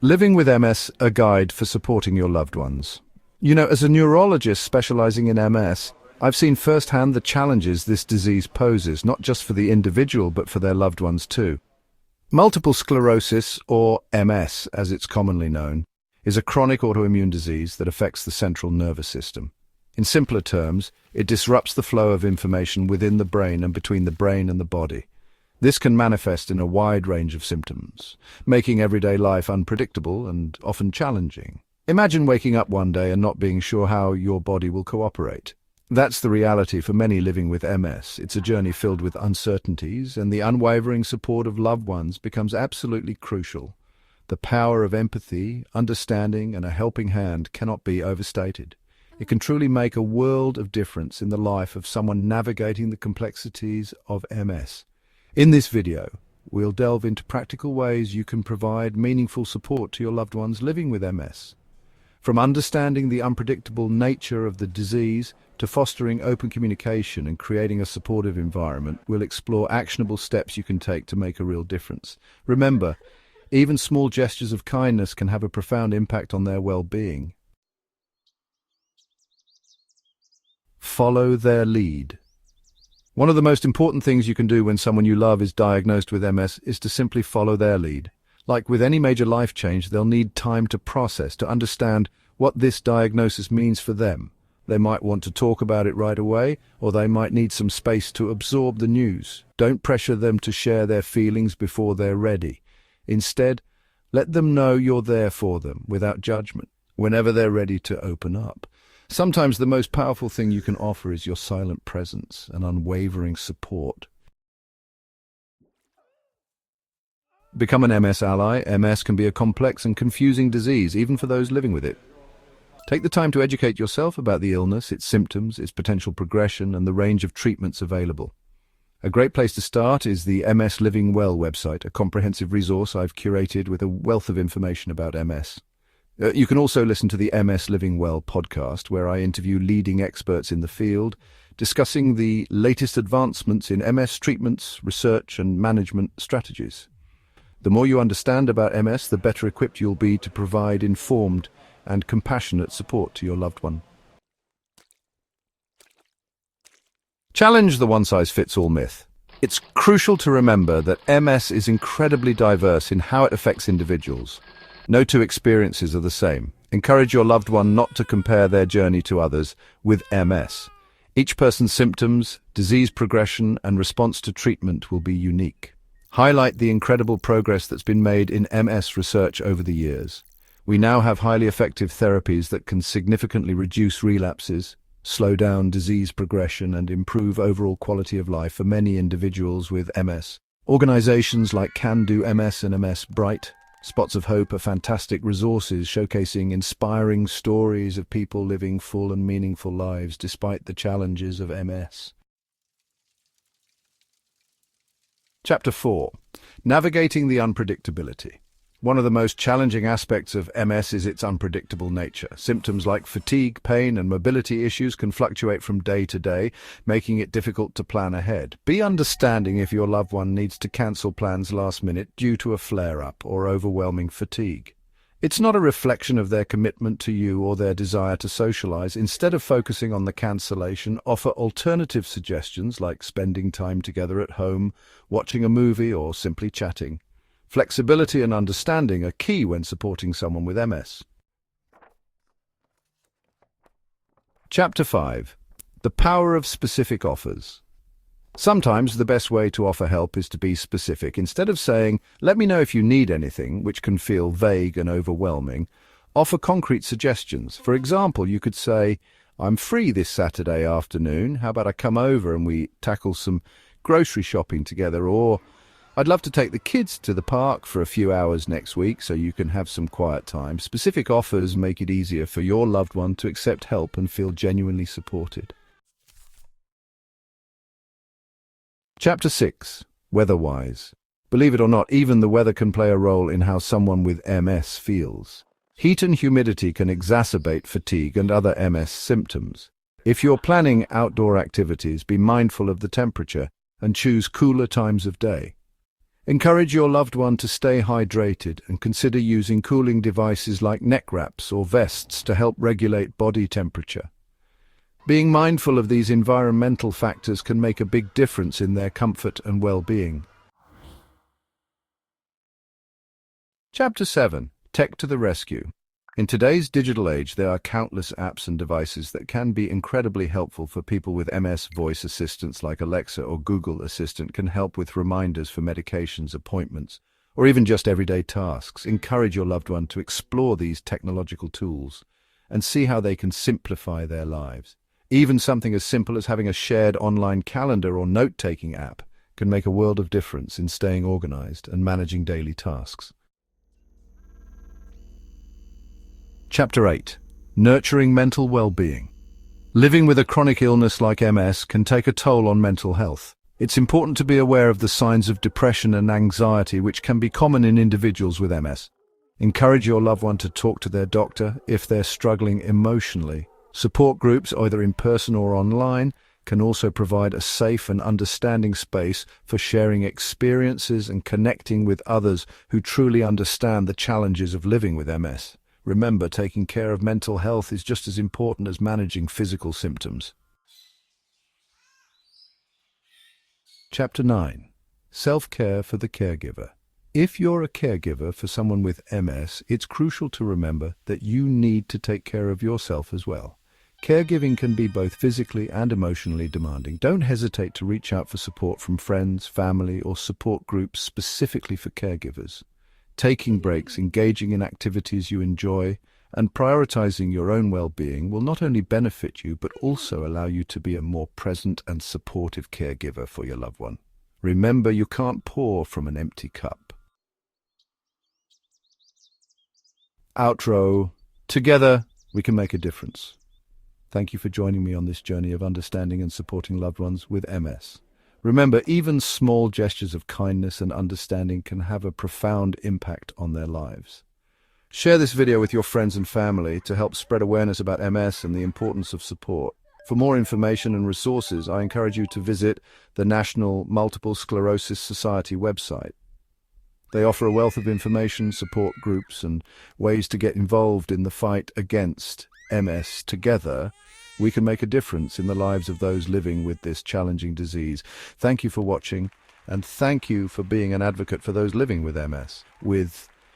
Living with MS, a guide for supporting your loved ones. You know, as a neurologist specializing in MS, I've seen firsthand the challenges this disease poses, not just for the individual, but for their loved ones too. Multiple sclerosis, or MS as it's commonly known, is a chronic autoimmune disease that affects the central nervous system. In simpler terms, it disrupts the flow of information within the brain and between the brain and the body. This can manifest in a wide range of symptoms, making everyday life unpredictable and often challenging. Imagine waking up one day and not being sure how your body will cooperate. That's the reality for many living with MS. It's a journey filled with uncertainties, and the unwavering support of loved ones becomes absolutely crucial. The power of empathy, understanding, and a helping hand cannot be overstated. It can truly make a world of difference in the life of someone navigating the complexities of MS. In this video, we'll delve into practical ways you can provide meaningful support to your loved ones living with MS. From understanding the unpredictable nature of the disease to fostering open communication and creating a supportive environment, we'll explore actionable steps you can take to make a real difference. Remember, even small gestures of kindness can have a profound impact on their well-being. Follow their lead. One of the most important things you can do when someone you love is diagnosed with MS is to simply follow their lead. Like with any major life change, they'll need time to process, to understand what this diagnosis means for them. They might want to talk about it right away, or they might need some space to absorb the news. Don't pressure them to share their feelings before they're ready. Instead, let them know you're there for them, without judgment, whenever they're ready to open up. Sometimes the most powerful thing you can offer is your silent presence and unwavering support. Become an MS ally. MS can be a complex and confusing disease, even for those living with it. Take the time to educate yourself about the illness, its symptoms, its potential progression, and the range of treatments available. A great place to start is the MS Living Well website, a comprehensive resource I've curated with a wealth of information about MS. You can also listen to the MS Living Well podcast, where I interview leading experts in the field, discussing the latest advancements in MS treatments, research, and management strategies. The more you understand about MS, the better equipped you'll be to provide informed and compassionate support to your loved one. Challenge the one-size-fits-all myth. It's crucial to remember that MS is incredibly diverse in how it affects individuals. No two experiences are the same. Encourage your loved one not to compare their journey to others with MS. Each person's symptoms, disease progression, and response to treatment will be unique. Highlight the incredible progress that's been made in MS research over the years. We now have highly effective therapies that can significantly reduce relapses, slow down disease progression, and improve overall quality of life for many individuals with MS. Organizations like Can Do MS and MS Bright Spots of Hope are fantastic resources showcasing inspiring stories of people living full and meaningful lives despite the challenges of MS. Chapter 4. Navigating the unpredictability. One of the most challenging aspects of MS is its unpredictable nature. Symptoms like fatigue, pain, and mobility issues can fluctuate from day to day, making it difficult to plan ahead. Be understanding if your loved one needs to cancel plans last minute due to a flare-up or overwhelming fatigue. It's not a reflection of their commitment to you or their desire to socialize. Instead of focusing on the cancellation, offer alternative suggestions like spending time together at home, watching a movie, or simply chatting. Flexibility and understanding are key when supporting someone with MS. Chapter 5. The power of specific offers. Sometimes the best way to offer help is to be specific. Instead of saying, "Let me know if you need anything," which can feel vague and overwhelming, offer concrete suggestions. For example, you could say, "I'm free this Saturday afternoon. How about I come over and we tackle some grocery shopping together?" Or, "I'd love to take the kids to the park for a few hours next week so you can have some quiet time." Specific offers make it easier for your loved one to accept help and feel genuinely supported. Chapter 6. Weather-wise. Believe it or not, even the weather can play a role in how someone with MS feels. Heat and humidity can exacerbate fatigue and other MS symptoms. If you're planning outdoor activities, be mindful of the temperature and choose cooler times of day. Encourage your loved one to stay hydrated and consider using cooling devices like neck wraps or vests to help regulate body temperature. Being mindful of these environmental factors can make a big difference in their comfort and well-being. Chapter 7. Tech to the rescue. In today's digital age, there are countless apps and devices that can be incredibly helpful for people with MS. Voice assistants like Alexa or Google Assistant can help with reminders for medications, appointments, or even just everyday tasks. Encourage your loved one to explore these technological tools and see how they can simplify their lives. Even something as simple as having a shared online calendar or note-taking app can make a world of difference in staying organized and managing daily tasks. Chapter 8. Nurturing mental well-being. Living with a chronic illness like MS can take a toll on mental health. It's important to be aware of the signs of depression and anxiety which can be common in individuals with MS. Encourage your loved one to talk to their doctor if they're struggling emotionally. Support groups, either in person or online, can also provide a safe and understanding space for sharing experiences and connecting with others who truly understand the challenges of living with MS. Remember, taking care of mental health is just as important as managing physical symptoms. Chapter 9. Self-care for the caregiver. If you're a caregiver for someone with MS, it's crucial to remember that you need to take care of yourself as well. Caregiving can be both physically and emotionally demanding. Don't hesitate to reach out for support from friends, family, or support groups specifically for caregivers. Taking breaks, engaging in activities you enjoy, and prioritizing your own well-being will not only benefit you, but also allow you to be a more present and supportive caregiver for your loved one. Remember, you can't pour from an empty cup. Outro. Together, we can make a difference. Thank you for joining me on this journey of understanding and supporting loved ones with MS. Remember, even small gestures of kindness and understanding can have a profound impact on their lives. Share this video with your friends and family to help spread awareness about MS and the importance of support. For more information and resources, I encourage you to visit the National Multiple Sclerosis Society website. They offer a wealth of information, support groups, and ways to get involved in the fight against MS. Together, we can make a difference in the lives of those living with this challenging disease. Thank you for watching, and thank you for being an advocate for those living with MS. With